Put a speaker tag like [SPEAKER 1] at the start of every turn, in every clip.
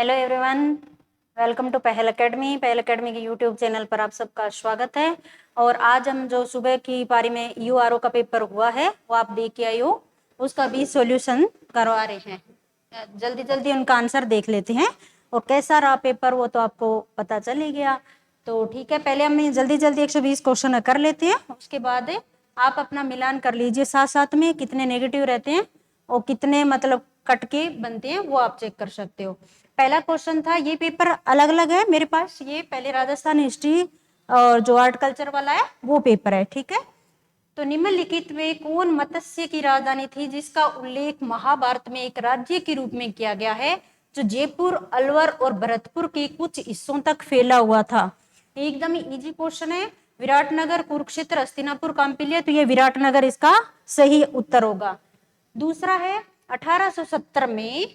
[SPEAKER 1] Hello everyone, welcome to पहल academy. पहल academy के यूट्यूब चैनल पर आप सबका स्वागत है। और आज हम जो सुबह की पारी में यूआरओ का पेपर हुआ है वो आप देख के आई हो, उसका भी सॉल्यूशन करवा रहे हैं। जल्दी जल्दी उनका आंसर देख लेते हैं और कैसा रहा पेपर वो तो आपको पता चल ही गया। तो ठीक है, पहले हम जल्दी जल्दी 120 क्वेश्चन कर लेते हैं, उसके बाद आप अपना मिलान कर लीजिए साथ साथ में कितने नेगेटिव रहते हैं और कितने मतलब कट के बनते हैं वो आप चेक कर सकते हो। पहला क्वेश्चन था, ये पेपर अलग अलग है मेरे पास, ये पहले राजस्थान हिस्ट्री और जो आर्ट कल्चर वाला है वो पेपर है, ठीक है। तो निम्नलिखित में कौन मत्स्य की राजधानी थी जिसका उल्लेख महाभारत में एक राज्य के रूप में किया गया है, जो जयपुर, अलवर और भरतपुर के कुछ हिस्सों तक फैला हुआ था। एकदम इजी क्वेश्चन है। विराटनगर, कुरुक्षेत्र, हस्तिनापुर, कौंपिल्य, तो ये विराटनगर इसका सही उत्तर होगा। दूसरा है 1870 में,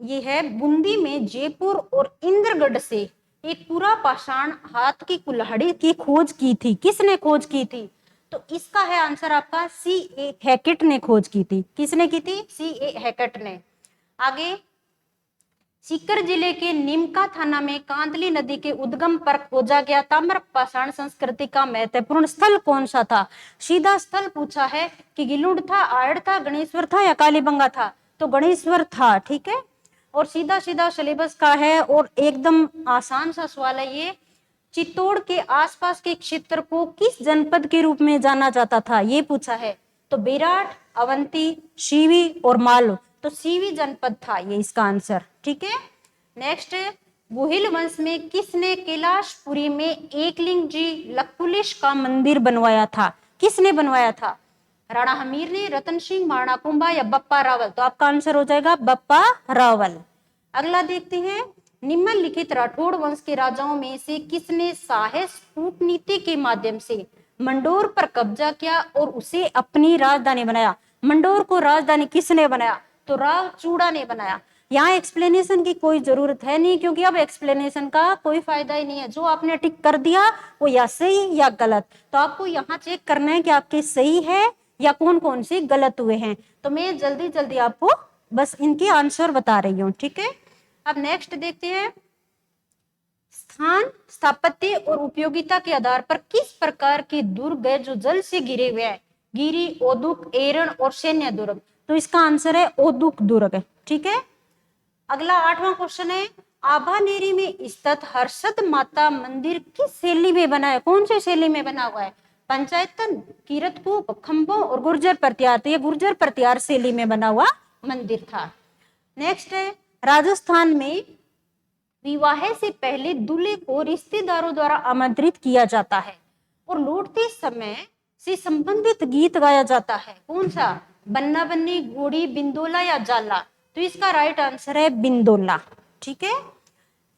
[SPEAKER 1] ये है बूंदी में जयपुर और इंद्रगढ़ से एक पूरा पाषाण हाथ की कुल्हाड़ी की खोज की थी। किसने खोज की थी? तो इसका है आंसर आपका सी ए हैकेट ने खोज की थी। किसने की थी? सी ए हैकेट ने। आगे, सीकर जिले के निमका थाना में कांदली नदी के उद्गम पर खोजा गया ताम्र पाषाण संस्कृति का महत्वपूर्ण स्थल कौन सा था? सीधा स्थल पूछा है कि गिलुड़ था, आयड़ था, गणेश्वर था या कालीबंगा था? तो गणेश्वर था, ठीक है। और सीधा सीधा सिलेबस का है और एकदम आसान सा सवाल है ये। चित्तौड़ के आसपास के क्षेत्र को किस जनपद के रूप में जाना जाता था, ये पूछा है। तो बेराट, अवंती, सीवी और मालव, तो सीवी जनपद था ये इसका आंसर, ठीक है। नेक्स्ट, गुहिल वंश में किसने कैलाशपुरी में एकलिंग जी लकुलिश का मंदिर बनवाया था? किसने बनवाया था? राणा हमीर ने, रतन सिंह, महाराणा कुंभा या बप्पा रावल? तो आपका आंसर हो जाएगा बप्पा रावल। अगला देखते हैं, निम्नलिखित राठौड़ वंश के राजाओं में से किसने साहस कूटनीति के माध्यम से मंडोर पर कब्जा किया और उसे अपनी राजधानी बनाया? मंडोर को राजधानी किसने बनाया? तो राव चूड़ा ने बनाया। यहाँ एक्सप्लेनेशन की कोई जरूरत है नहीं, क्योंकि अब एक्सप्लेनेशन का कोई फायदा ही नहीं है। जो आपने टिक कर दिया वो या सही या गलत, तो आपको यहाँ चेक करना है कि आपके सही है या कौन कौन से गलत हुए हैं। तो मैं जल्दी जल्दी आपको बस इनके आंसर बता रही हूँ, ठीक है। अब नेक्स्ट देखते हैं, स्थान, स्थापत्य और उपयोगिता के आधार पर किस प्रकार के दुर्ग है जो जल से घिरे हुए हैं? गिरी, ओदुक, एरण और सैन्य दुर्ग। तो इसका आंसर है ओदुक दुर्ग, ठीक है। अगला 8वां क्वेश्चन है, आभानेरी में स्थित हर्षद माता मंदिर किस शैली में बना है? कौन सी शैली में बना हुआ है? पंचायतन, किरतकूप, खंभों और गुर्जर प्रतिहार। तो ये गुर्जर प्रतिहार शैली में बना हुआ मंदिर था। नेक्स्ट है, राजस्थान में विवाह से पहले दूल्हे को रिश्तेदारों द्वारा आमंत्रित किया जाता है और लौटते समय से संबंधित गीत गाया जाता है। कौन सा? बन्ना बन्नी, घोड़ी, बिंदोला या जाला? तो इसका राइट आंसर है बिंदोला, ठीक है।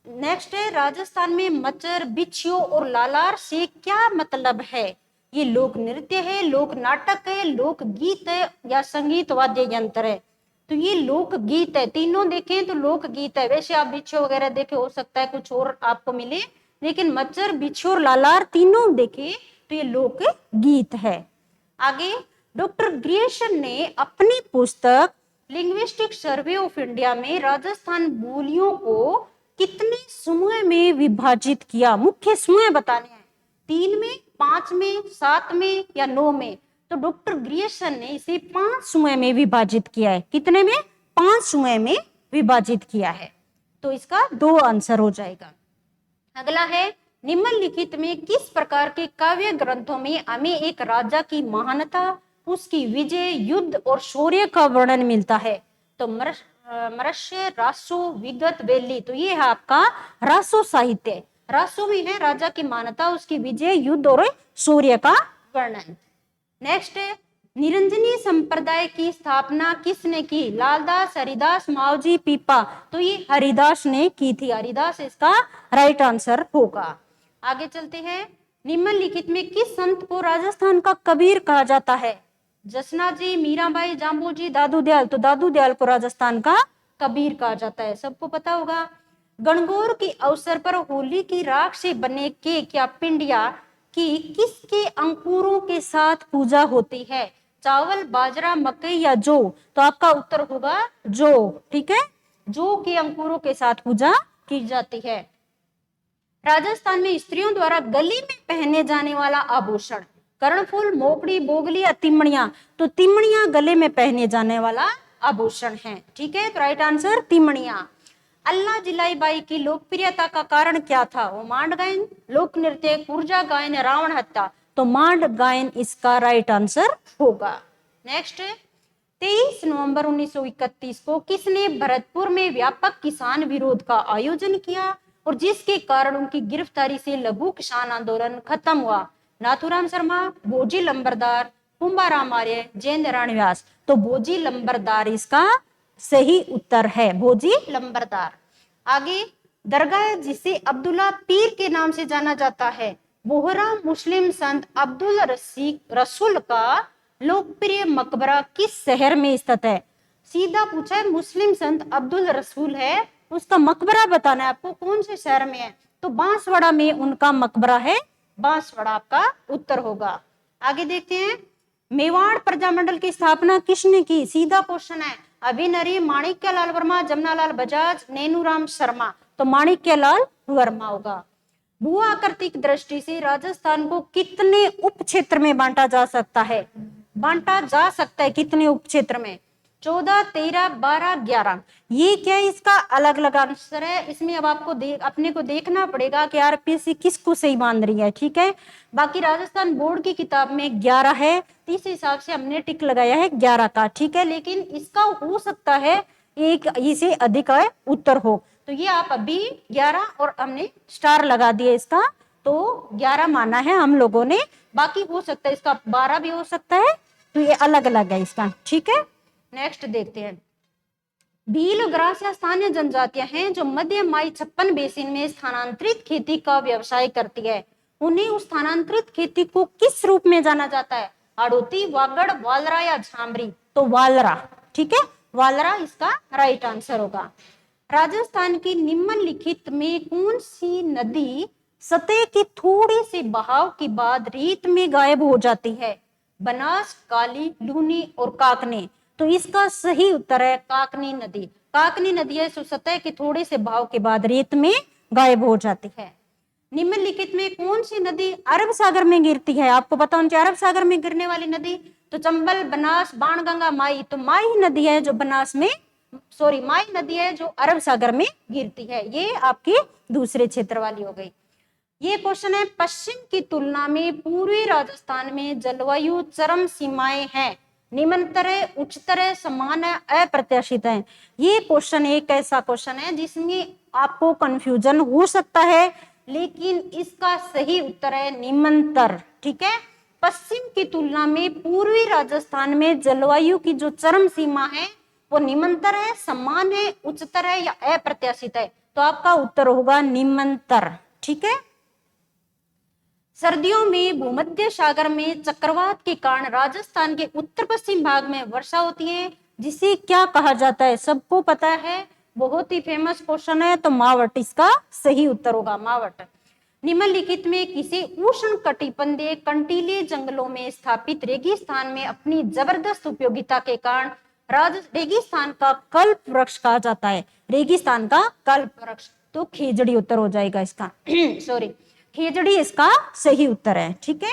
[SPEAKER 1] नेक्स्ट है, राजस्थान में मचर, बिच्छू और लालार से क्या मतलब है? ये लोक नृत्य है, लोक नाटक है, लोक गीत है या संगीत वाद्य यंत्र है? तो ये लोक गीत है। तीनों देखें तो लोक गीत है। वैसे आप बिच्छू वगैरह देखे, हो सकता है कुछ और आपको मिले, लेकिन मच्चर, बिच्छू और लालार तीनों देखे तो ये लोक गीत है। आगे, डॉक्टर ग्रियर्सन ने अपनी पुस्तक लिंग्विस्टिक सर्वे ऑफ इंडिया में राजस्थान बोलियों को कितने समूह में विभाजित किया? मुख्य समूह बताने हैं, 3 में, 5 में, 7 में या 9 में? तो डॉक्टर ग्रियर्सन ने इसे 5 समूह में विभाजित किया है। कितने में? 5 समूह में विभाजित किया है। तो इसका 2 आंसर हो जाएगा। अगला है, निम्नलिखित में किस प्रकार के काव्य ग्रंथों में हमें एक राजा की महानता, उसकी विजय, युद्ध और शौर्य का वर्णन मिलता है? तो मरस्य, रासो, विगत, वेली। तो ये है आपका रासो साहित्य। रासो में है राजा की महानता, उसकी विजय, युद्ध और शौर्य का वर्णन। नेक्स्ट है, निरंजनी संप्रदाय की स्थापना किसने की? लालदास, हरिदास, मावजी, पीपा? तो ये हरिदास ने की थी। हरिदास इसका राइट आंसर होगा। आगे चलते हैं, निम्नलिखित में किस संत को राजस्थान का कबीर कहा जाता है? जसना जी, मीराबाई, जाम्बू जी, दादू दयाल? तो दादू दयाल को राजस्थान का कबीर कहा जाता है, सबको पता होगा। गणगौर के अवसर पर होली की राख से बने केक या पिंडिया की किसके अंकुरों के साथ पूजा होती है? चावल, बाजरा, मकई या जौ? तो आपका उत्तर होगा जौ, ठीक है। जौ के अंकुरों के साथ पूजा की जाती है। राजस्थान में स्त्रियों द्वारा गले में पहने जाने वाला आभूषण, कर्णफूल, मोकड़ी, बोगली या तिमणिया। तो तिमणिया गले में पहने जाने वाला आभूषण है। ठीक है, तो राइट आंसर तिमणिया। अल्लाह जिलाई बाई की लोकप्रियता का कारण क्या था? वो मांड गायन, लोक नृत्य, कुर्जा गायन, रावण हत्या। तो मांड गायन इसका राइट आंसर होगा। नेक्स्ट, 23 नवंबर 1931 को किसने भरतपुर में व्यापक किसान विरोध का आयोजन किया और जिसके कारण उनकी गिरफ्तारी से लघु किसान आंदोलन खत्म हुआ? नाथूराम शर्मा, भोजी लंबरदार, कुंभाराम आर्य, जैन नारायण व्यास। तो भोजी लंबरदार इसका सही उत्तर है, भोजी लंबरदार। आगे, दरगाह जिसे अब्दुल्ला पीर के नाम से जाना जाता है, बोहरा मुस्लिम संत अब्दुल रसूल का लोकप्रिय मकबरा किस शहर में स्थित है? सीधा पूछा है, मुस्लिम संत अब्दुल रसूल है, उसका मकबरा बताना है आपको, कौन से शहर में है? तो बांसवाड़ा में उनका मकबरा है, बांसवाड़ा आपका उत्तर होगा। आगे देखते हैं, मेवाड़ प्रजामंडल की स्थापना किसने की? सीधा क्वेश्चन है, अभिनरी, माणिक्यलाल वर्मा, जमनालाल बजाज, नैनूराम शर्मा। तो माणिक्यलाल वर्मा होगा। भू आकृतिक दृष्टि से राजस्थान को कितने उप क्षेत्र में बांटा जा सकता है? बांटा जा सकता है कितने उप क्षेत्र में? 14, 13, 12, 11। ये क्या है? इसका अलग अलग आंसर है। इसमें अब आपको अपने को देखना पड़ेगा कि आरपीएससी किसको सही मान रही है। ठीक है, बाकी राजस्थान बोर्ड की किताब में 11 है, इस हिसाब से हमने टिक लगाया है 11 का। ठीक है, लेकिन इसका हो सकता है एक इसे अधिक उत्तर हो। तो ये आप अभी 11 और हमने स्टार लगा दिए इसका, तो 11 माना है हम लोगों ने, बाकी हो सकता है इसका 12 भी हो सकता है, तो ये अलग अलग है इसका। ठीक है, नेक्स्ट देखते हैं, भील और ग्रासिया स्थानीय जनजातियां हैं जो मध्य माई छप्पन बेसिन में स्थानांतरित खेती का व्यवसाय करती है। उन्हें उस स्थानांतरित खेती को किस रूप में जाना जाता है? हाड़ौती, वागड़, वालरा या झामरी। तो वालरा। ठीक है, वालरा इसका राइट आंसर होगा। राजस्थान की निम्नलिखित में कौन सी नदी सतह के थोड़े से बहाव के बाद रेत में गायब हो जाती है? बनास, काली, लूनी और काकनी। तो इसका सही उत्तर है काकनी नदी। काकनी नदी है सतह के थोड़े से बहाव के बाद रेत में गायब हो जाती है। निम्नलिखित में कौन सी नदी अरब सागर में गिरती है? आपको पता होना चाहिए अरब सागर में गिरने वाली नदी। तो चंबल, बनास, बाणगंगा, माई। तो माई नदी है जो बनास में, सॉरी माई नदी है जो अरब सागर में गिरती है। ये आपकी दूसरे क्षेत्र वाली हो गई। ये क्वेश्चन है, पश्चिम की तुलना में पूर्वी राजस्थान में जलवायु चरम सीमाएं हैं, निम्नतर है, उच्चतर है, समान है, अप्रत्याशित है। ये क्वेश्चन एक ऐसा क्वेश्चन है जिसमें आपको कंफ्यूजन हो सकता है, लेकिन इसका सही उत्तर है निम्नतर। ठीक है, पश्चिम की तुलना में पूर्वी राजस्थान में जलवायु की जो चरम सीमा है वो निम्नतर है, समान है, उच्चतर है या अप्रत्याशित है। तो आपका उत्तर होगा निम्नतर। ठीक है, सर्दियों में भूमध्य सागर में चक्रवात के कारण राजस्थान के उत्तर पश्चिम भाग में वर्षा होती है, जिसे क्या कहा जाता है? सबको पता है, बहुत ही फेमस क्वेश्चन है, तो मावट इसका सही उत्तर होगा, मावट। निम्नलिखित में किसी उष्ण कटिबंधीय कंटीले जंगलों में स्थापित रेगिस्तान में अपनी जबरदस्त उपयोगिता के कारण रेगिस्तान का कल्प वृक्ष कहा जाता है? रेगिस्तान का कल्प वृक्ष। तो खेजड़ी उत्तर हो जाएगा इसका सॉरी, खेजड़ी इसका सही उत्तर है। ठीक है,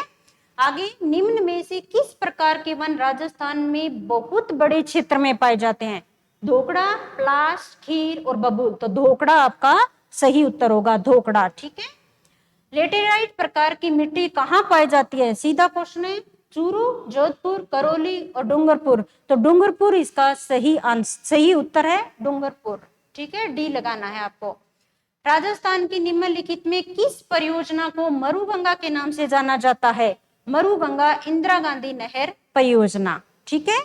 [SPEAKER 1] आगे, निम्न में से किस प्रकार के वन राजस्थान में बहुत बड़े क्षेत्र में पाए जाते हैं? धोकड़ा, पलाश, खीर और बबूल। तो धोकड़ा आपका सही उत्तर होगा, धोकड़ा। ठीक है, लेटेराइट प्रकार की मिट्टी कहाँ पाई जाती है? सीधा क्वेश्चन है, चूरू, जोधपुर, करौली और डूंगरपुर। तो डूंगरपुर इसका सही उत्तर है, डूंगरपुर। ठीक है, डी लगाना है आपको। राजस्थान की निम्नलिखित में किस परियोजना को मरुगंगा के नाम से जाना जाता है? मरुगंगा इंदिरा गांधी नहर परियोजना। ठीक है,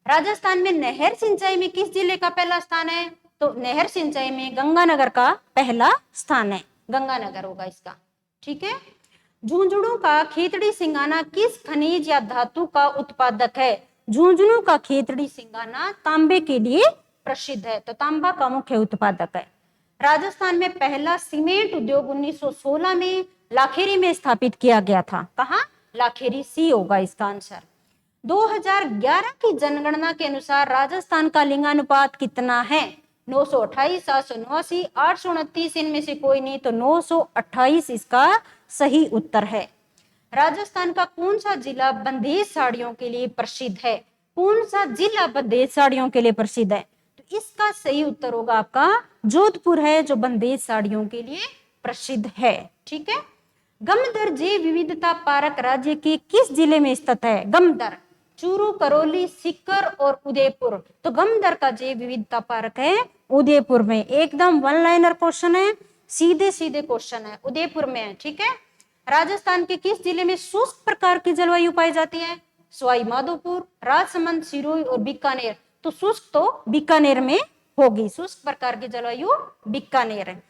[SPEAKER 1] राजस्थान में नहर सिंचाई में किस जिले का पहला स्थान है? तो नहर सिंचाई में गंगानगर का पहला स्थान है, गंगानगर होगा इसका। ठीक है, झुंझुनू का खेतड़ी सिंगाना किस खनिज या धातु का उत्पादक है? झुंझुनू का खेतड़ी सिंगाना तांबे के लिए प्रसिद्ध है, तो तांबा का मुख्य उत्पादक है। राजस्थान में पहला सीमेंट उद्योग 1916 में लाखेरी में स्थापित किया गया था। कहाँ? लाखेरी, सी होगा इसका आंसर। 2011 की जनगणना के अनुसार राजस्थान का लिंगानुपात कितना है? 928, 789, 829, इनमें से कोई नहीं, तो 928 इसका सही उत्तर है। राजस्थान का कौन सा जिला बंदेज साड़ियों के लिए प्रसिद्ध है? कौन सा जिला बंदेज साड़ियों के लिए प्रसिद्ध है? तो इसका सही उत्तर होगा आपका जोधपुर है, जो बंदेज साड़ियों के लिए प्रसिद्ध है। ठीक है। गमदर जैव विविधता पार्क राज्य के किस जिले में स्थित है? गमदर, चूरू, करौली, सीकर और उदयपुर। तो गमदर का जैव विविधता पार्क है उदयपुर में। एकदम वन लाइनर क्वेश्चन है, सीधे सीधे क्वेश्चन है, उदयपुर में है। ठीक है। राजस्थान के किस जिले में शुष्क प्रकार की जलवायु पाई जाती है? सवाई माधोपुर, राजसमंद, सिरोही और बीकानेर। तो शुष्क तो बीकानेर में होगी, शुष्क प्रकार की जलवायु बीकानेर है।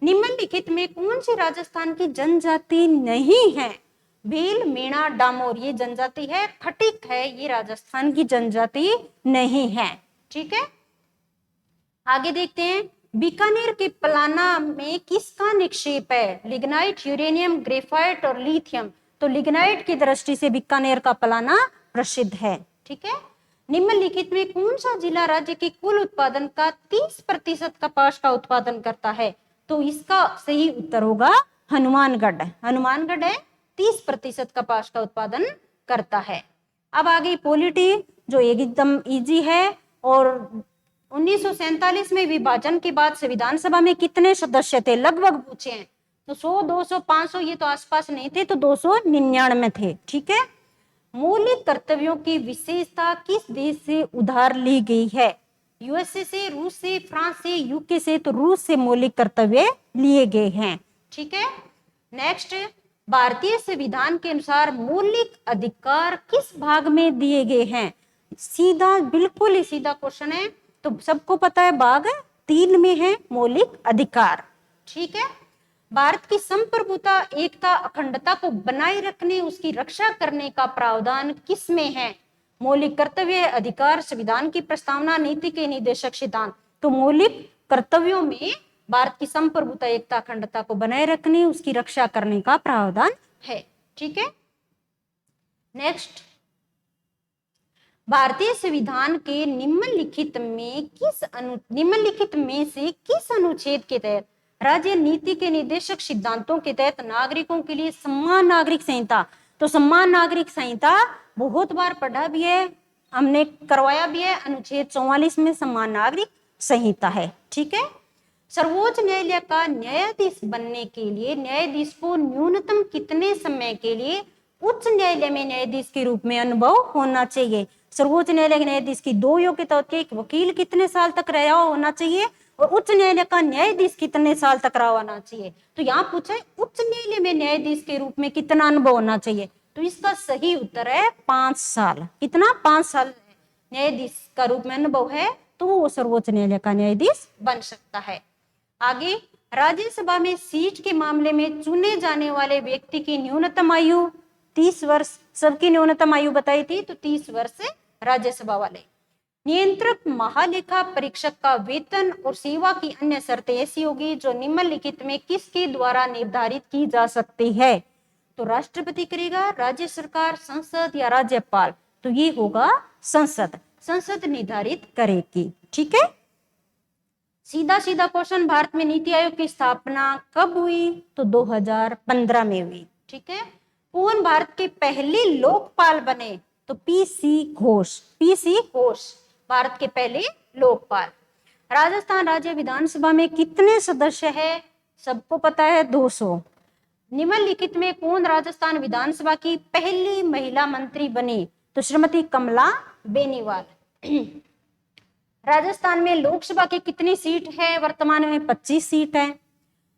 [SPEAKER 1] निम्नलिखित में कौन सी राजस्थान की जनजाति नहीं है? भील, मीणा, डामोर ये जनजाति है। खटिक है, ये राजस्थान की जनजाति नहीं है। ठीक है। आगे देखते हैं, बीकानेर के पलाना में किसका निक्षेप है? लिग्नाइट, यूरेनियम, ग्रेफाइट और लिथियम। तो लिग्नाइट की दृष्टि से बीकानेर का पलाना प्रसिद्ध है। ठीक है। निम्नलिखित में कौन सा जिला राज्य के कुल उत्पादन का 30% कपास का उत्पादन करता है? तो इसका सही उत्तर होगा हनुमानगढ़। हनुमानगढ़ है 30% कपास का उत्पादन करता है। अब आगे पॉलिटी, जो एकदम इजी है। और 1947 में विभाजन के बाद संविधान सभा में कितने सदस्य थे? लगभग पूछे हैं, तो 100, 200, 500 ये तो आसपास नहीं थे, तो 299 थे। ठीक है। मौलिक कर्तव्यों की विशेषता किस देश से उधार ली गई है? यूएसए से, रूस से, फ्रांस से, यूके से। तो रूस से मौलिक कर्तव्य लिए गए हैं। ठीक है। नेक्स्ट, भारतीय संविधान के अनुसार मौलिक अधिकार किस भाग में दिए गए हैं? सीधा, बिल्कुल ही सीधा क्वेश्चन है, तो सबको पता है भाग 3 में है मौलिक अधिकार। ठीक है। भारत की संप्रभुता, एकता, अखंडता को बनाए रखने, उसकी रक्षा करने का प्रावधान किस में है? मौलिक कर्तव्य, अधिकार, संविधान की प्रस्तावना, नीति के निर्देशक सिद्धांत। तो मौलिक कर्तव्यों में भारत की संप्रभुता, एकता, अखंडता को बनाए रखने, उसकी रक्षा करने का प्रावधान है। ठीक है। नेक्स्ट, भारतीय संविधान के निम्नलिखित में से किस अनुच्छेद के तहत राज्य नीति के निर्देशक सिद्धांतों के तहत नागरिकों के लिए समान नागरिक संहिता? तो समान नागरिक संहिता बहुत बार पढ़ा भी है, हमने करवाया भी है। अनुच्छेद 44 में समान नागरिक संहिता है। ठीक है। सर्वोच्च न्यायालय का न्यायाधीश बनने के लिए न्यायाधीश को न्यूनतम कितने समय के लिए उच्च न्यायालय में न्यायाधीश के रूप में अनुभव होना चाहिए? सर्वोच्च न्यायालय के न्यायाधीश की 2 योग्यता होती है। एक वकील कितने साल तक रहा होना चाहिए, और उच्च न्यायालय का न्यायाधीश कितने साल तक रहा होना चाहिए। तो यहाँ पूछा है उच्च न्यायालय में न्यायाधीश के रूप में कितना अनुभव होना चाहिए? तो इसका सही उत्तर है 5 साल। कितना? 5 साल न्यायाधीश का रूप में अनुभव है, तो वो सर्वोच्च न्यायालय का न्यायाधीश बन सकता है। आगे, राज्यसभा में सीट के मामले में चुने जाने वाले व्यक्ति की न्यूनतम आयु 30 वर्ष। सबकी न्यूनतम आयु बताई थी, तो 30 वर्ष राज्यसभा वाले। नियंत्रक महालेखा परीक्षक का वेतन और सेवा की अन्य शर्तें ऐसी होगी जो निम्नलिखित में किसके द्वारा निर्धारित की जा सकती है? तो राष्ट्रपति करेगा, राज्य सरकार, संसद या राज्यपाल। तो ये होगा संसद, संसद निर्धारित करेगी। ठीक है। सीधा सीधा क्वेश्चन, भारत में नीति आयोग की स्थापना कब हुई? तो 2015 में हुई। ठीक है। कौन भारत के पहले लोकपाल बने? तो पीसी घोष। पीसी घोष भारत के पहले लोकपाल। राजस्थान राज्य विधानसभा में कितने सदस्य है? सबको पता है 200। निम्नलिखित में कौन राजस्थान विधानसभा की पहली महिला मंत्री बनी? तो श्रीमती कमला बेनीवाल। राजस्थान में लोकसभा की कितनी सीट है? वर्तमान में 25 सीट है।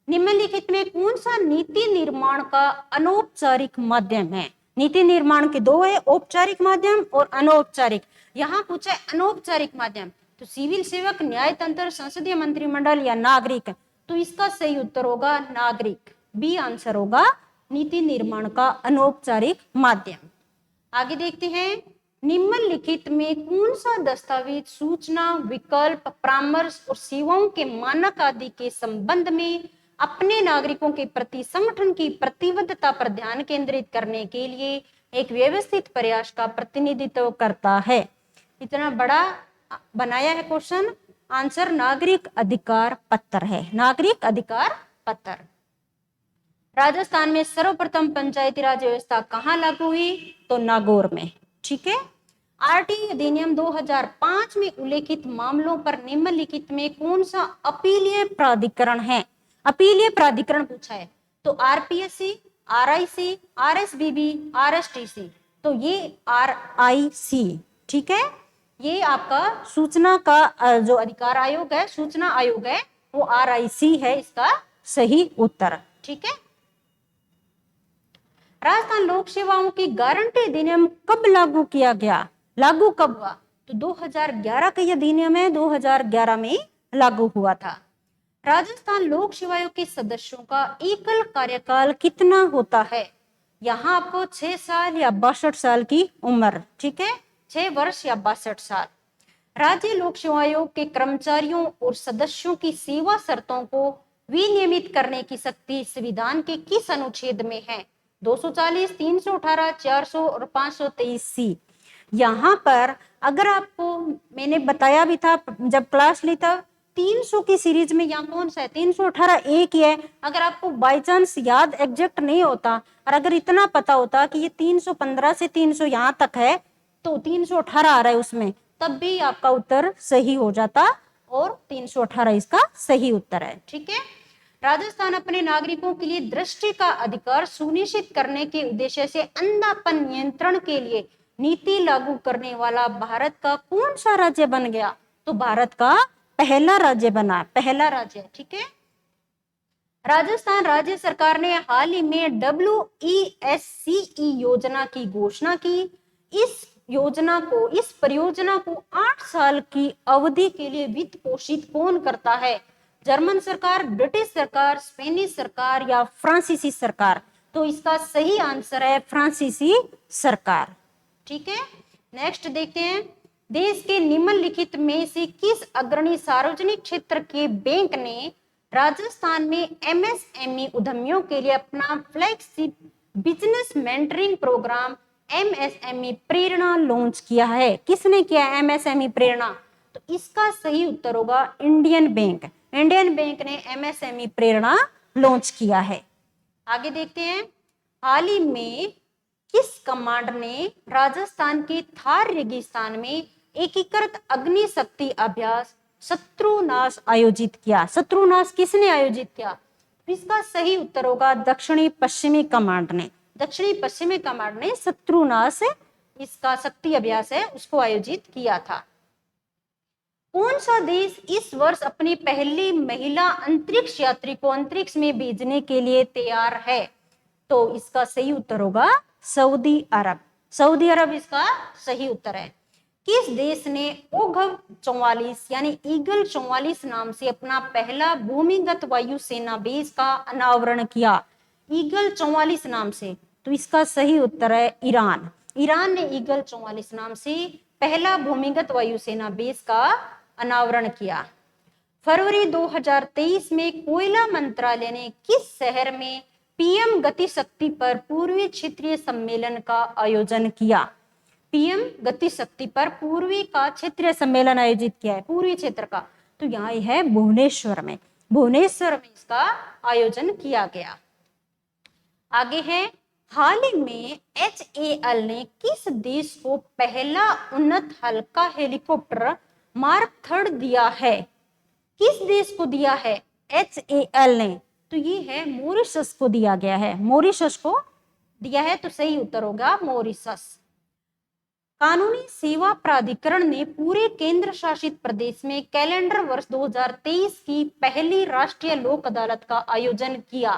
[SPEAKER 1] निम्नलिखित में कौन सा नीति निर्माण का अनौपचारिक माध्यम है? नीति निर्माण के 2 है, औपचारिक माध्यम और अनौपचारिक। यहाँ पूछा है अनौपचारिक माध्यम, तो सिविल सेवक, न्याय तंत्र, संसदीय मंत्रिमंडल या नागरिक। तो इसका सही उत्तर होगा नागरिक। बी आंसर होगा नीति निर्माण का अनौपचारिक माध्यम। आगे देखते हैं, निम्नलिखित में कौन सा दस्तावेज सूचना, विकल्प, परामर्श और सेवाओं के मानक आदि के संबंध में अपने नागरिकों के प्रति संगठन की प्रतिबद्धता पर ध्यान केंद्रित करने के लिए एक व्यवस्थित प्रयास का प्रतिनिधित्व करता है। इतना बड़ा बनाया है क्वेश्चन, आंसर नागरिक अधिकार पत्र है, नागरिक अधिकार पत्र। राजस्थान में सर्वप्रथम पंचायती राज व्यवस्था कहाँ लागू हुई? तो नागौर में। ठीक है। आरटीई अधिनियम 2005 में उल्लेखित मामलों पर निम्नलिखित में कौन सा अपीलीय प्राधिकरण है? अपीलीय प्राधिकरण पूछा है तो आरपीएससी, आरआईसी, आरएसबीबी, आरएसटीसी। तो ये आरआईसी। ठीक है। ये आपका सूचना का जो अधिकार आयोग है, सूचना आयोग है, वो आरआईसी है इसका सही उत्तर। ठीक है। राजस्थान लोक सेवाओं की गारंटी अधिनियम कब लागू किया गया? लागू कब हुआ? तो 2011 का यह अधिनियम है, 2011 में लागू हुआ था। राजस्थान लोक सेवा आयोग के सदस्यों का एकल कार्यकाल कितना होता है? यहाँ आपको 6 साल या 62 साल की उम्र। ठीक है, 6 वर्ष या 62 साल। राज्य लोक सेवा आयोग के कर्मचारियों और सदस्यों की सेवा शर्तों को विनियमित करने की शक्ति संविधान के किस अनुच्छेद में है? 240, 318, 400 और 523 सी। यहाँ पर अगर आपको मैंने बताया भी था जब क्लास ली था, 300 की सीरीज में यहाँ कौन सा है? 318 एक ही है। अगर आपको बाय चांस याद एग्जैक्ट नहीं होता और अगर इतना पता होता कि ये 315 से 300 यहाँ तक है तो 318 आ रहा है उसमें, तब भी आपका उत्तर सही हो जाता और 318 इसका सही उत्तर है। ठीक है। राजस्थान अपने नागरिकों के लिए दृष्टि का अधिकार सुनिश्चित करने के उद्देश्य से अंधापन नियंत्रण के लिए नीति लागू करने वाला भारत का कौन सा राज्य बन गया? तो भारत का पहला राज्य बना, पहला राज्य। ठीक है। राजस्थान राज्य सरकार ने हाल ही में WESCE योजना की घोषणा की। इस परियोजना को 8 साल की अवधि के लिए वित्त पोषित कौन करता है? जर्मन सरकार, ब्रिटिश सरकार, स्पेनिश सरकार या फ्रांसीसी सरकार? तो इसका सही आंसर है फ्रांसीसी सरकार। ठीक है। नेक्स्ट देखते हैं, देश के निम्नलिखित में से किस अग्रणी सार्वजनिक क्षेत्र के बैंक ने राजस्थान में MSME उद्यमियों के लिए अपना flagship business mentoring programme MSME Prerna launch किया है? किसने किया MSME प्रेरणा? तो इसका सही उत्तर होगा इंडियन बैंक। इंडियन बैंक ने MSME प्रेरणा लॉन्च किया है। आगे देखते हैं, हाल ही में किस कमांडर ने राजस्थान के थार रेगिस्तान में एकीकृत अग्नि शक्ति अभ्यास शत्रुनाश आयोजित किया? शत्रुनाश किसने आयोजित किया? इसका सही उत्तर होगा दक्षिणी पश्चिमी कमांड ने। दक्षिणी पश्चिमी कमांड ने शत्रुनाश इसका शक्ति अभ्यास है उसको आयोजित किया था। कौन सा देश इस वर्ष अपनी पहली महिला अंतरिक्ष यात्री को अंतरिक्ष में भेजने के लिए तैयार है? तो इसका सही उत्तर होगा सऊदी अरब। सऊदी अरब इसका सही उत्तर है। किस देश ने ओघव 44 यानी ईगल 44 नाम से अपना पहला भूमिगत वायु सेना बेस का अनावरण किया? ईगल 44 नाम से। तो इसका सही उत्तर है ईरान। ईरान ने ईगल 44 नाम से पहला भूमिगत वायुसेना बेस का अनावरण किया। फरवरी 2023 में कोयला मंत्रालय ने किस शहर में PM गति शक्ति पर पूर्वी क्षेत्रीय सम्मेलन का आयोजन किया? PM गति शक्ति पर पूर्वी का क्षेत्रीय सम्मेलन आयोजित किया है, पूर्वी क्षेत्र का। तो यहाँ है भुवनेश्वर में। भुवनेश्वर में इसका आयोजन किया गया। आगे है, हाल ही में HAL ने किस देश को पहला उन्नत हल्का हेलीकॉप्टर मार्क 3 दिया है? किस देश को दिया है HAL ने? तो ये है मॉरिशस को दिया गया है। मॉरिशस को दिया है, तो सही उत्तर होगा मॉरिशस। कानूनी सेवा प्राधिकरण ने पूरे केंद्र शासित प्रदेश में कैलेंडर वर्ष 2023 की पहली राष्ट्रीय लोक अदालत का आयोजन किया?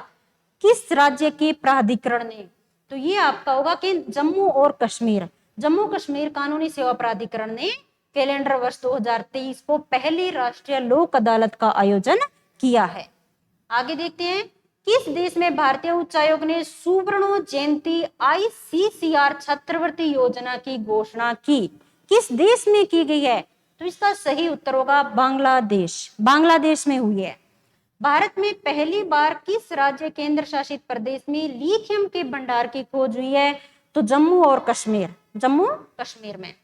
[SPEAKER 1] किस राज्य के प्राधिकरण ने? तो ये आपका होगा कि जम्मू और कश्मीर। जम्मू कश्मीर कानूनी सेवा प्राधिकरण ने कैलेंडर वर्ष 2023 को पहली राष्ट्रीय लोक अदालत का आयोजन किया है। आगे देखते हैं, किस देश में भारतीय उच्च आयोग ने सुवर्ण जयंती ICCR छात्रवृत्ति योजना की घोषणा की? किस देश में की गई है? तो इसका सही उत्तर होगा बांग्लादेश। बांग्लादेश में हुई है। भारत में पहली बार किस राज्य केंद्र शासित प्रदेश में लिथियम के भंडार की खोज हुई है? तो जम्मू और कश्मीर, जम्मू कश्मीर में।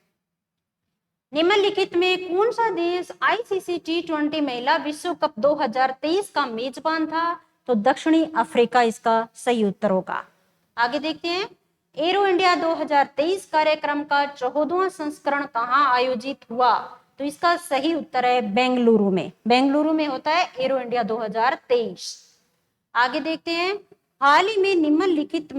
[SPEAKER 1] निम्नलिखित में कौन सा देश आईसीसी T20 महिला विश्व कप 2023 का मेजबान था? तो दक्षिणी अफ्रीका इसका सही उत्तर होगा। आगे देखते हैं, एरो इंडिया 2023 कार्यक्रम का 14वां संस्करण कहाँ आयोजित हुआ? तो इसका सही उत्तर है बेंगलुरु में। बेंगलुरु में होता है एरो इंडिया 2023। आगे देखते हैं, हाल ही में निम्नलिखित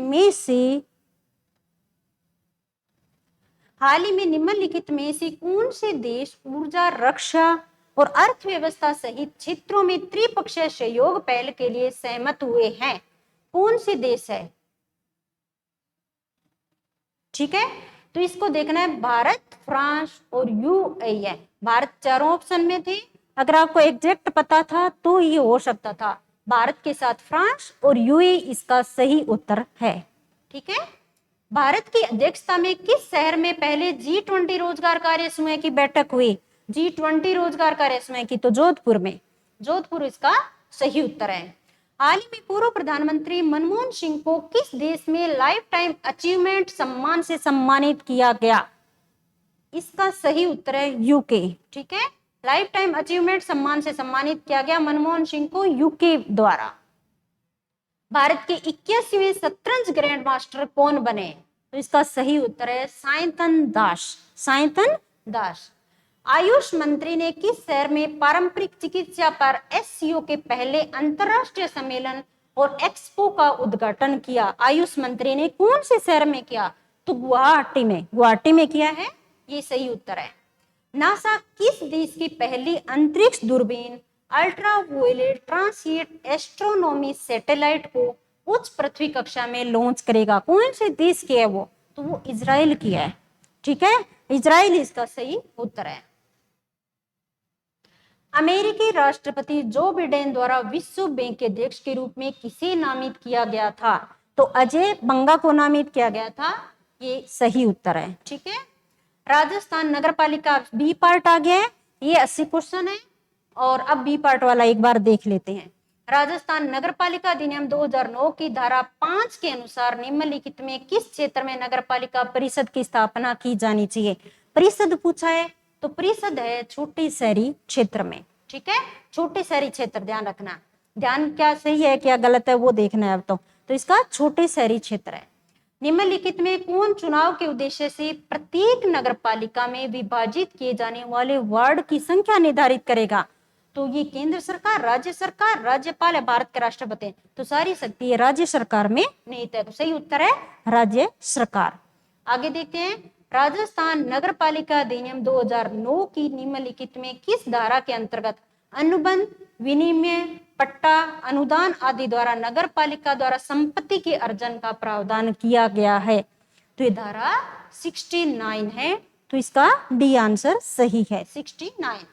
[SPEAKER 1] में से कौन से देश ऊर्जा, रक्षा और अर्थव्यवस्था सहित क्षेत्रों में त्रिपक्षीय सहयोग पहल के लिए सहमत हुए हैं? कौन से देश है? ठीक है, तो इसको देखना है, भारत, फ्रांस और यूएई है। भारत चारों ऑप्शन में थे, अगर आपको एग्जैक्ट पता था तो ये हो सकता था। भारत के साथ फ्रांस और यूएई इसका सही उत्तर है। ठीक है, भारत की अध्यक्षता में किस शहर में पहले G20 रोजगार कार्य समूह की बैठक हुई? G20 रोजगार कार्य समूह की, तो जोधपुर में। जोधपुर इसका सही उत्तर है। हाल ही में पूर्व प्रधानमंत्री मनमोहन सिंह को किस देश में लाइफ टाइम अचीवमेंट सम्मान से सम्मानित किया गया? इसका सही उत्तर है यूके। ठीक है, लाइफ टाइम अचीवमेंट सम्मान से सम्मानित किया गया मनमोहन सिंह को यूके द्वारा। भारत के 21वें शतरंज ग्रैंड मास्टर कौन बने? तो इसका सही उत्तर है साइंतन दास। साइंतन दास। आयुष मंत्री ने किस शहर में पारंपरिक चिकित्सा पर एससीओ के पहले अंतरराष्ट्रीय सम्मेलन और एक्सपो का उद्घाटन किया? आयुष मंत्री ने कौन से शहर में किया? तो गुवाहाटी में। गुवाहाटी में किया है, ये सही उत्तर है। नासा किस देश की पहली अंतरिक्ष दूरबीन अल्ट्रावायलेट ट्रांसिट एस्ट्रोनॉमी सैटेलाइट को उच्च पृथ्वी कक्षा में लॉन्च करेगा? कौन से देश की है वो? तो वो इजराइल की है। ठीक है, इजराइल इसका सही उत्तर है। अमेरिकी राष्ट्रपति जो बिडेन द्वारा विश्व बैंक के अध्यक्ष के रूप में किसे नामित किया गया था? तो अजय बंगा को नामित किया गया था, ये सही उत्तर है। ठीक है, राजस्थान नगर पालिका बी पार्ट आ गया है, ये 80 क्वेश्चन है और अब बी पार्ट वाला एक बार देख लेते हैं। राजस्थान नगर पालिका अधिनियम 2009 की धारा 5 के अनुसार निम्नलिखित में किस क्षेत्र में नगर पालिका परिषद की स्थापना की जानी चाहिए? परिषद पूछा है, तो परिषद है छोटे शहरी क्षेत्र में। ठीक है, छोटे शहरी क्षेत्र, ध्यान रखना, ध्यान क्या सही है क्या गलत है वो देखना है अब तो इसका छोटे शहरी क्षेत्र है। निम्नलिखित में कौन चुनाव के उद्देश्य से प्रत्येक नगर पालिका में विभाजित किए जाने वाले वार्ड की संख्या निर्धारित करेगा? तो ये केंद्र सरकार, राज्य सरकार, राज्यपाल है, भारत के राष्ट्रपति, तो सारी शक्ति राज्य सरकार में निहित है, तो सही उत्तर है राज्य सरकार। आगे देखते हैं, राजस्थान नगर पालिका अधिनियम 2009 की निम्नलिखित में किस धारा के अंतर्गत अनुबंध, विनिमय, पट्टा, अनुदान आदि द्वारा नगर पालिका द्वारा संपत्ति के अर्जन का प्रावधान किया गया है? तो ये धारा 69 है, तो इसका डी आंसर सही है, 69।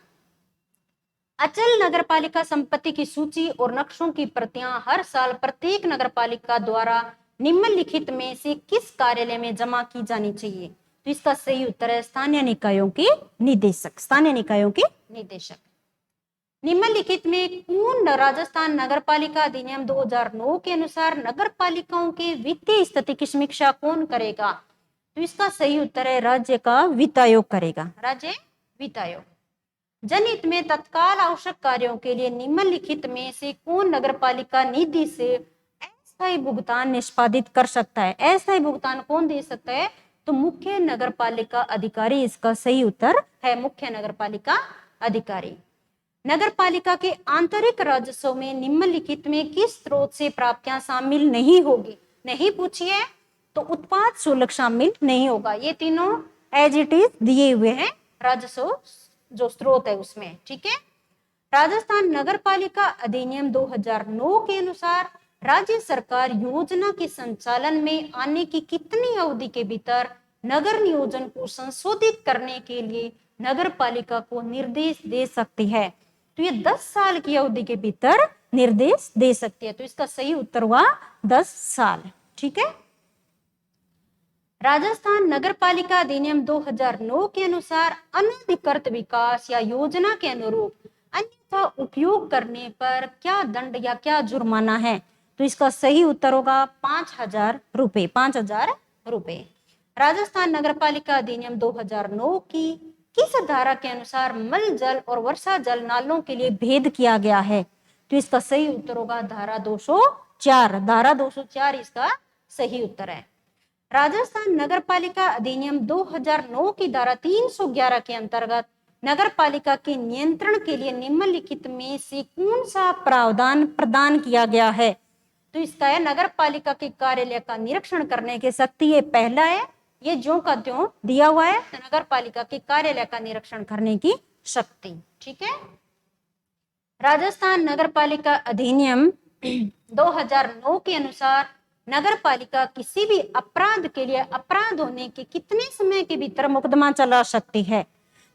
[SPEAKER 1] अचल नगर पालिका संपत्ति की सूची और नक्शों की प्रतियां हर साल प्रत्येक नगर पालिका द्वारा निम्नलिखित में से किस कार्यालय में जमा की जानी चाहिए? तो इसका सही उत्तर है स्थानीय निकायों के निदेशक। स्थानीय निकायों के निदेशक। निम्नलिखित में कौन राजस्थान नगर पालिका अधिनियम 2009 के अनुसार नगर पालिकाओं के वित्तीय स्थिति की समीक्षा कौन करेगा? तो इसका सही उत्तर है राज्य का वित्त आयोग करेगा, राज्य वित्त आयोग। जनहित में तत्काल आवश्यक कार्यों के लिए निम्नलिखित में से कौन नगर पालिका निधि से अस्थायी भुगतान निष्पादित कर सकता है? अस्थायी भुगतान कौन दे सकता है? तो मुख्य नगर पालिका अधिकारी इसका सही उत्तर है, मुख्य नगर पालिका अधिकारी। नगर पालिका के आंतरिक राजस्व में निम्नलिखित में किस स्रोत से प्राप्तियां शामिल नहीं होगी? नहीं पूछी है, तो उत्पाद शुल्क शामिल नहीं होगा। ये तीनों एज इट इज दिए हुए हैं राजस्व जो स्रोत है उसमें। ठीक है, राजस्थान नगर पालिका अधिनियम 2009 के अनुसार राज्य सरकार योजना के संचालन में आने की कितनी अवधि के भीतर नगर नियोजन को संशोधित करने के लिए नगर पालिका को निर्देश दे सकती है? तो ये 10 साल की अवधि के भीतर निर्देश दे सकती है, तो इसका सही उत्तर हुआ 10 साल। ठीक है, राजस्थान नगर पालिका अधिनियम 2009 के अनुसार अनधिकृत विकास या योजना के अनुरूप अन्यथा उपयोग करने पर क्या दंड या क्या जुर्माना है? तो इसका सही उत्तर होगा 5,000 रुपए, 5,000 रुपए। राजस्थान नगर पालिका अधिनियम 2009 की किस धारा के अनुसार मल जल और वर्षा जल नालों के लिए भेद किया गया है? तो इसका सही उत्तर होगा धारा 204। धारा 204 इसका सही उत्तर है। राजस्थान नगर पालिका अधिनियम 2009 की धारा 311 के अंतर्गत नगर पालिका के नियंत्रण के लिए निम्नलिखित में से कौन सा प्रावधान प्रदान किया गया है? तो इसका है नगर पालिका के कार्यालय का निरीक्षण करने की शक्ति। ये पहला है, ये ज्यों का त्यों दिया हुआ है, तो नगर पालिका के कार्यालय का निरीक्षण करने की शक्ति। ठीक है। राजस्थान नगर पालिका अधिनियम 2009 के अनुसार नगर पालिका किसी भी अपराध के लिए अपराध होने के कितने समय के भीतर मुकदमा चला सकती है?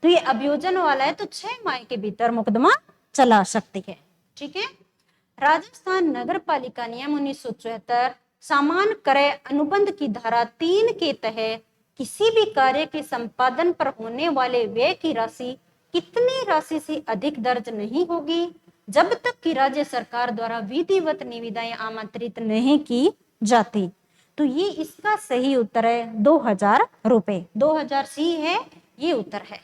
[SPEAKER 1] तो ये अभियोजन वाला है, तो 6 माह के भीतर मुकदमा चला सकती है। ठीक है। राजस्थान नगर पालिका नियम 1974 सामान्य क्रय अनुबंध की धारा 3 के तहत किसी भी कार्य के संपादन पर होने वाले व्यय की राशि कितनी राशि से अधिक दर्ज नहीं होगी जब तक कि राज्य सरकार द्वारा विधिवत निविदाएं आमंत्रित नहीं की जाती। तो ये इसका सही उत्तर है 2000 रुपए। 2000 सी है, ये उत्तर है।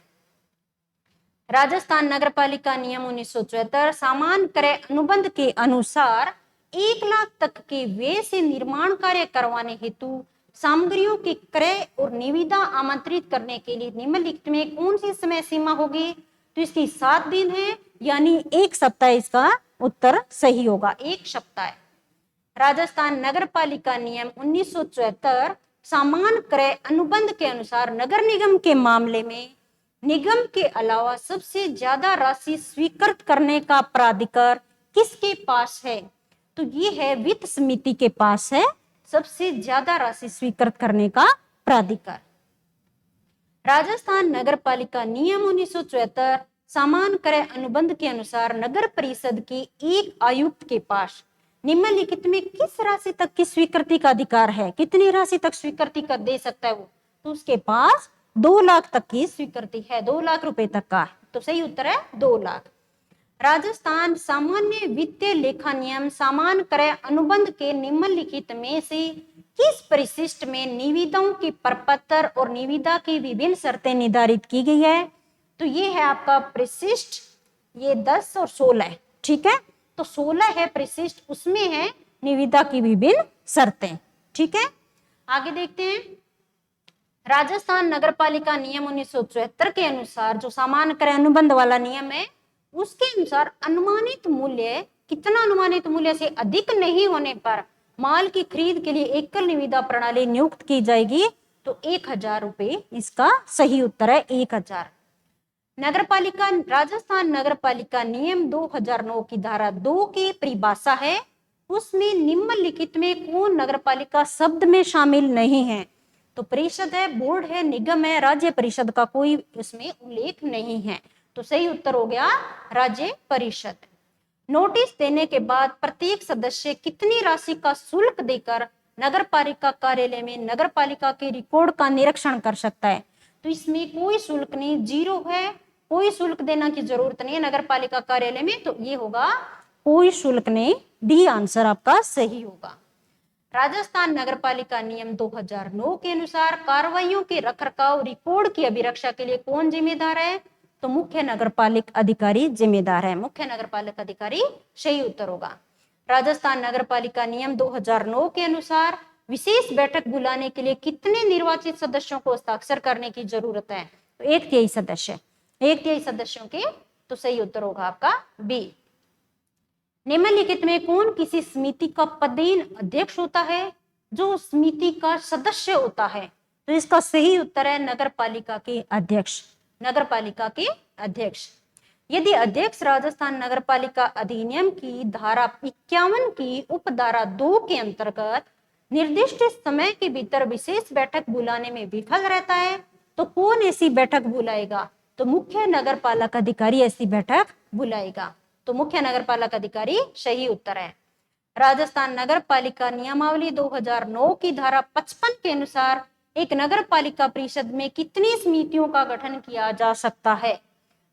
[SPEAKER 1] राजस्थान नगर पालिका नियम 1974 सामान्य क्रय अनुबंध के अनुसार 1 लाख तक के व्यय से निर्माण कार्य करवाने हेतु सामग्रियों के क्रय और निविदा आमंत्रित करने के लिए निम्नलिखित में कौन सी समय सीमा होगी? तो इसकी 7 दिन है, यानी 1 सप्ताह इसका उत्तर सही होगा, 1 सप्ताह। राजस्थान नगर पालिका नियम 1974 सामान्य क्रय अनुबंध के अनुसार नगर निगम के मामले में निगम के अलावा सबसे ज्यादा राशि स्वीकृत करने का प्राधिकार किसके पास है? तो ये है वित्त समिति के पास है सबसे ज्यादा राशि स्वीकृत करने का प्राधिकार। राजस्थान नगर पालिका नियम 1974 सामान्य क्रय अनुबंध के अनुसार नगर परिषद के एक आयुक्त के पास निम्नलिखित में किस राशि तक की स्वीकृति का अधिकार है? कितनी राशि तक स्वीकृति कर दे सकता है वो? तो उसके पास 2 लाख तक की स्वीकृति है, 2 लाख रुपए तक का। तो सही उत्तर है 2 लाख। राजस्थान सामान्य वित्तीय लेखा नियम सामान्य क्रय अनुबंध के निम्नलिखित में से किस परिशिष्ट में निविदाओं के प्रपत्र और निविदा की विभिन्न शर्तें निर्धारित की गई है? तो ये है आपका परिशिष्ट, ये 10 और 16 है। ठीक है, तो 16 है परिशिष्ट, उसमें है निविदा की विभिन्न शर्तें। ठीक है, आगे देखते हैं। राजस्थान नगर पालिका नियम 1974 के अनुसार जो सामान्य क्रय अनुबंध वाला नियम है उसके अनुसार अनुमानित मूल्य, कितना अनुमानित मूल्य से अधिक नहीं होने पर माल की खरीद के लिए एकल निविदा प्रणाली नियुक्त की जाएगी। तो 1000 रुपए इसका सही उत्तर है, 1000। नगर पालिका राजस्थान नगर पालिका नियम 2009 की धारा 2 की परिभाषा है, उसमें निम्नलिखित में कौन नगर पालिका शब्द में शामिल नहीं है? तो परिषद है, बोर्ड है, निगम है, राज्य परिषद का कोई उसमें उल्लेख नहीं है। तो सही उत्तर हो गया राज्य परिषद। नोटिस देने के बाद प्रत्येक सदस्य कितनी राशि का शुल्क देकर नगर पालिका कार्यालय में नगर पालिका के रिकॉर्ड का निरीक्षण कर सकता है? तो इसमें कोई शुल्क नहीं, 0 है, कोई शुल्क देना की जरूरत नहीं है नगर पालिका कार्यालय में। तो ये होगा कोई शुल्क नहीं, डी आंसर आपका सही होगा। राजस्थान नगर पालिका नियम 2009 के अनुसार कार्रवाइयों के रखरखाव रिकॉर्ड की अभिरक्षा के लिए कौन जिम्मेदार है? तो मुख्य नगरपालिक अधिकारी जिम्मेदार है, मुख्य नगरपालिक अधिकारी सही उत्तर होगा। राजस्थान नगर पालिका नियम 2009 के अनुसार विशेष बैठक बुलाने के लिए कितने निर्वाचित सदस्यों को हस्ताक्षर करने की जरूरत है? तो 1/3 सदस्य, 1/3 सदस्यों के। तो सही उत्तर होगा आपका बी। निम्नलिखित में कौन किसी समिति का पदेन अध्यक्ष होता है जो समिति का सदस्य होता है? तो इसका सही उत्तर है नगर पालिका के अध्यक्ष, नगर पालिका के अध्यक्ष। यदि अध्यक्ष राजस्थान नगर पालिका अधिनियम की धारा 51 की उपधारा 2 के अंतर्गत निर्दिष्ट समय के भीतर विशेष बैठक बुलाने में विफल रहता है तो कौन ऐसी बैठक बुलाएगा? तो मुख्य नगरपालिक अधिकारी ऐसी बैठक बुलाएगा। तो मुख्य नगरपालिक अधिकारी सही उत्तर है। राजस्थान नगर पालिका नियमावली 2009 की धारा 55 के अनुसार एक नगर पालिका परिषद में कितनी समितियों का गठन किया जा सकता है?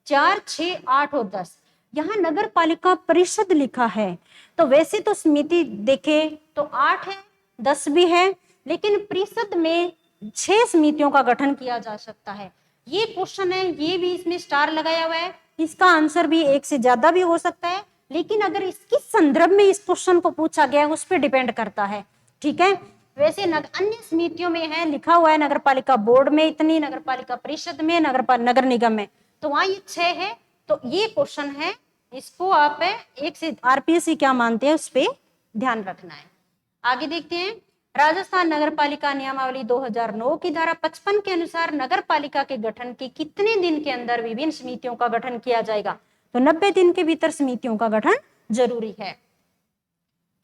[SPEAKER 1] 4, 6, 8 और 10। यहाँ नगर पालिका परिषद लिखा है, तो वैसे तो समिति देखे तो 8 है, 10 भी है, लेकिन परिषद में 6 समितियों का गठन किया जा सकता है। ये क्वेश्चन है, ये भी इसमें स्टार लगाया हुआ है, इसका आंसर भी 1 से ज्यादा भी हो सकता है, लेकिन अगर इसके संदर्भ में इस क्वेश्चन को पूछा गया है उस पर डिपेंड करता है। ठीक है, वैसे अन्य समितियों में है लिखा हुआ है नगर पालिका बोर्ड में इतनी, नगर पालिका परिषद में, नगर निगम में, तो वहां ये 6 है। तो ये क्वेश्चन है, इसको आप 1 से आरपीएससी क्या मानते हैं उस पर ध्यान रखना है। आगे देखते हैं, राजस्थान नगर पालिका नियमावली 2009 की धारा 55 के अनुसार नगर पालिका के गठन के कितने दिन के अंदर विभिन्न समितियों का गठन किया जाएगा? तो 90 दिन के भीतर समितियों का गठन जरूरी है।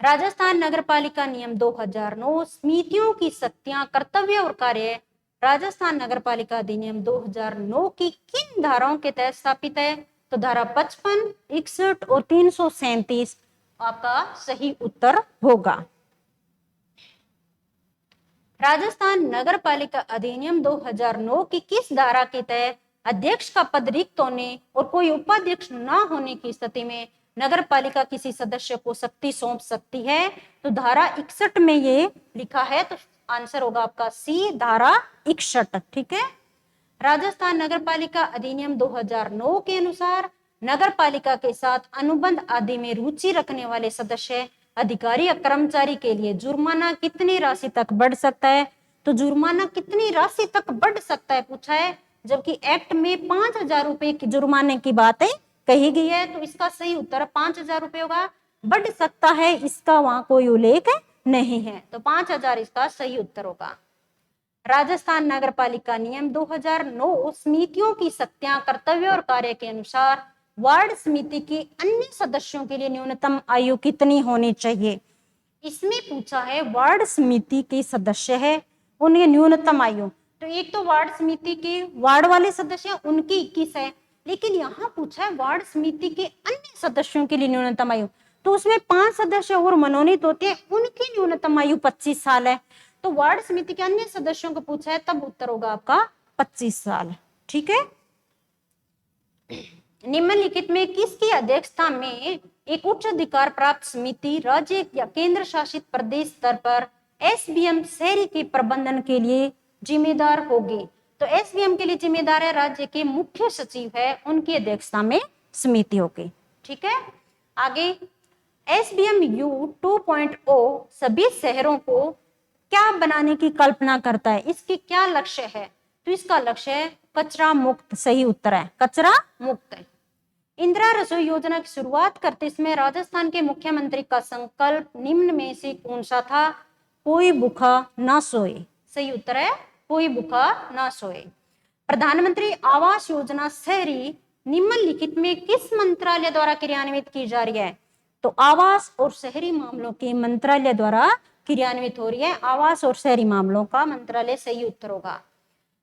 [SPEAKER 1] राजस्थान नगर पालिका नियम 2009 समितियों की शक्तियां, कर्तव्य और कार्य राजस्थान नगर पालिका अधिनियम 2009 की किन धाराओं के तहत स्थापित है? तो धारा 55, 61 और 337 आपका सही उत्तर होगा। राजस्थान नगर पालिका अधिनियम 2009 की किस धारा के तहत अध्यक्ष का पद रिक्त होने और कोई उपाध्यक्ष न होने की स्थिति में नगर पालिका किसी सदस्य को शक्ति सौंप सकती है? तो धारा 61 में ये लिखा है, तो आंसर होगा आपका सी, धारा 61। ठीक है, राजस्थान नगर पालिका अधिनियम 2009 के अनुसार नगर पालिका के साथ अनुबंध आदि में रुचि रखने वाले सदस्य, अधिकारी या कर्मचारी के लिए जुर्माना कितनी राशि तक बढ़ सकता है? तो जुर्माना कितनी राशि तक बढ़ सकता है पूछा है, जबकि एक्ट में 5,000 रुपए की जुर्माने की बात कही गई है, तो इसका सही उत्तर 5,000 रुपए होगा। बढ़ सकता है इसका वहां कोई उल्लेख नहीं है, तो 5,000 इसका सही उत्तर होगा। राजस्थान नगर पालिका नियम 2009 समितियों की शक्तियां, कर्तव्य और कार्य के अनुसार वार्ड समिति के अन्य सदस्यों के लिए न्यूनतम आयु कितनी होनी चाहिए? इसमें पूछा है वार्ड समिति के सदस्य है उनकी न्यूनतम आयु, तो एक तो वार्ड समिति के वार्ड वाले सदस्य उनकी 21 है, लेकिन यहाँ पूछा है वार्ड समिति के अन्य सदस्यों के लिए न्यूनतम आयु, तो उसमें 5 सदस्य और मनोनीत होते हैं, उनकी न्यूनतम आयु 25 साल है। तो वार्ड समिति के अन्य सदस्यों को पूछा है, तब उत्तर होगा आपका 25 साल। ठीक है, निम्नलिखित में किसकी अध्यक्षता में एक उच्च अधिकार प्राप्त समिति राज्य या केंद्र शासित प्रदेश स्तर पर एसबीएम शहरी के प्रबंधन के लिए जिम्मेदार होगी? तो एसबीएम के लिए जिम्मेदार है राज्य के मुख्य सचिव है, उनकी अध्यक्षता में समिति होगी। ठीक है, आगे एसबीएम यू 2.0 सभी शहरों को क्या बनाने की कल्पना करता है? इसकी क्या लक्ष्य है? तो इसका लक्ष्य है कचरा मुक्त, सही उत्तर है कचरा मुक्त। इंदिरा रसोई योजना की शुरुआत करते समय राजस्थान के मुख्यमंत्री का संकल्प निम्न में से कौन सा था? कोई भूखा ना सोए, सही उत्तर है कोई भूखा ना सोए। प्रधानमंत्री आवास योजना शहरी निम्नलिखित में किस मंत्रालय द्वारा क्रियान्वित की जा रही है? तो आवास और शहरी मामलों के मंत्रालय द्वारा क्रियान्वित हो रही है, आवास और शहरी मामलों का मंत्रालय सही उत्तर होगा।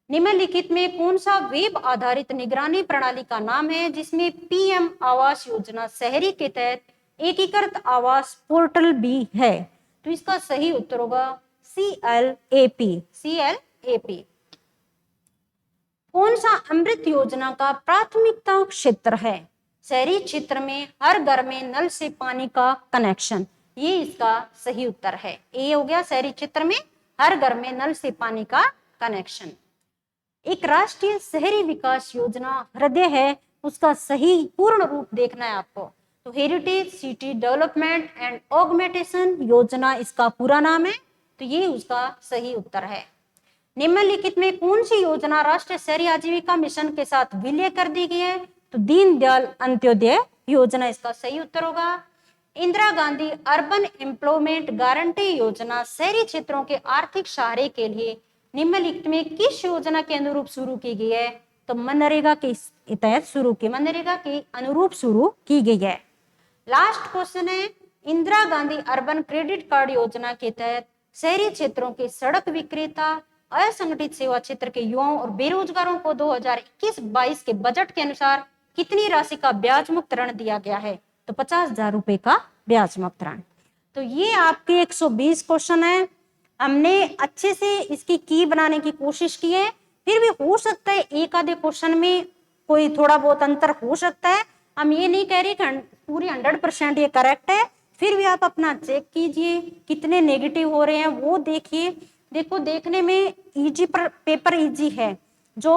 [SPEAKER 1] निम्नलिखित में कौन सा वेब आधारित निगरानी प्रणाली का नाम है जिसमें पीएम आवास योजना शहरी के तहत एकीकृत आवास पोर्टल भी है? तो इसका सही उत्तर होगा CLAP। कौन सा अमृत योजना का प्राथमिकता क्षेत्र है? शहरी क्षेत्र में हर घर में नल से पानी का कनेक्शन, ये इसका सही उत्तर है। ए हो गया, शहरी क्षेत्र में हर घर में नल से पानी का कनेक्शन। एक राष्ट्रीय शहरी विकास योजना हृदय है, उसका सही पूर्ण रूप देखना है आपको। तो heritage city development and augmentation योजना इसका पूरा नाम है, तो ये उसका सही उत्तर है। निम्नलिखित में कौन सी योजना राष्ट्रीय शहरी आजीविका मिशन के साथ विलय कर दी गई है? तो दीनदयाल अंत्योदय योजना इसका सही उत्तर होगा। Indira Gandhi urban employment guarantee योजना शहरी क्षेत्रों के आर्थिक सहारे के लिए निम्नलिखित में किस योजना के अनुरूप शुरू की गई है? तो मनरेगा के तहत शुरू की, मनरेगा के अनुरूप शुरू की गई है। लास्ट क्वेश्चन है, Indira Gandhi urban credit card योजना के तहत शहरी क्षेत्रों के सड़क विक्रेता, असंगठित सेवा क्षेत्र के युवाओं और बेरोजगारों को 2021-22 के बजट के अनुसार कितनी राशि का ब्याज मुक्त ऋण दिया गया है? तो 50,000 रुपए का ब्याज मुक्त ऋण। तो ये आपके 120 क्वेश्चन है, हमने अच्छे से इसकी की बनाने की कोशिश की है, फिर भी हो सकता है एक आधे क्वेश्चन में कोई थोड़ा बहुत अंतर हो सकता है। हम ये नहीं कह रहे कि पूरी 100% ये करेक्ट है, फिर भी आप अपना चेक कीजिए, कितने नेगेटिव हो रहे हैं वो देखिए, देखो देखने में इजी पर पेपर इजी है। जो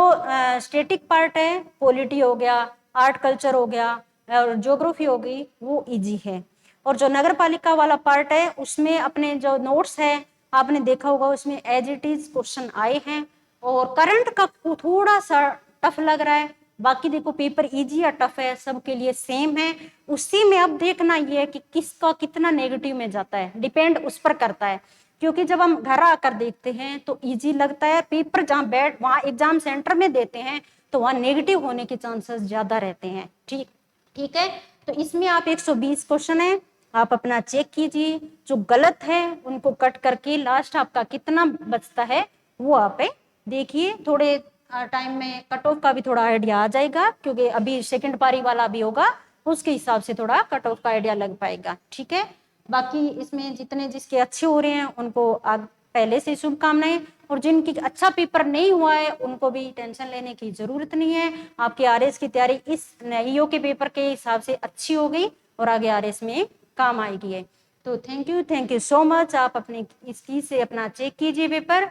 [SPEAKER 1] स्टैटिक पार्ट है, पॉलिटी हो गया, आर्ट कल्चर हो गया और ज्योग्राफी हो गई, वो इजी है। और जो नगर पालिका वाला पार्ट है उसमें अपने जो नोट्स है आपने देखा होगा, उसमें एज इट इज क्वेश्चन आए हैं और करंट का थोड़ा सा टफ लग रहा है। बाकी देखो पेपर इजी या टफ है सबके लिए सेम है। उसी में अब देखना ये है कि किसका कितना नेगेटिव में जाता है, डिपेंड उस पर करता है। क्योंकि जब हम घर आकर देखते हैं तो इजी लगता है, पेपर जहाँ बैठ वहां एग्जाम सेंटर में देते हैं तो वहां नेगेटिव होने के चांसेस ज्यादा रहते हैं। ठीक ठीक है, तो इसमें आप 120 क्वेश्चन है, आप अपना चेक कीजिए, जो गलत है उनको कट करके लास्ट आपका कितना बचता है वो आप देखिए। थोड़े टाइम में कट ऑफ का भी थोड़ा आइडिया आ जाएगा, क्योंकि अभी सेकंड पारी वाला भी होगा, उसके हिसाब से थोड़ा कट ऑफ का आइडिया लग पाएगा। ठीक है, बाकी इसमें जितने जिसके अच्छे हो रहे हैं उनको पहले से शुभकामनाएं, और जिनकी अच्छा पेपर नहीं हुआ है उनको भी टेंशन लेने की जरूरत नहीं है। आपके आरएस की तैयारी इस ईओ के पेपर के हिसाब से अच्छी हो गई और आगे आरएस में काम आएगी है। तो थैंक यू सो मच। आप अपने इसकी से अपना चेक कीजिए paper.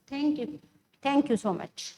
[SPEAKER 1] Thank you so much.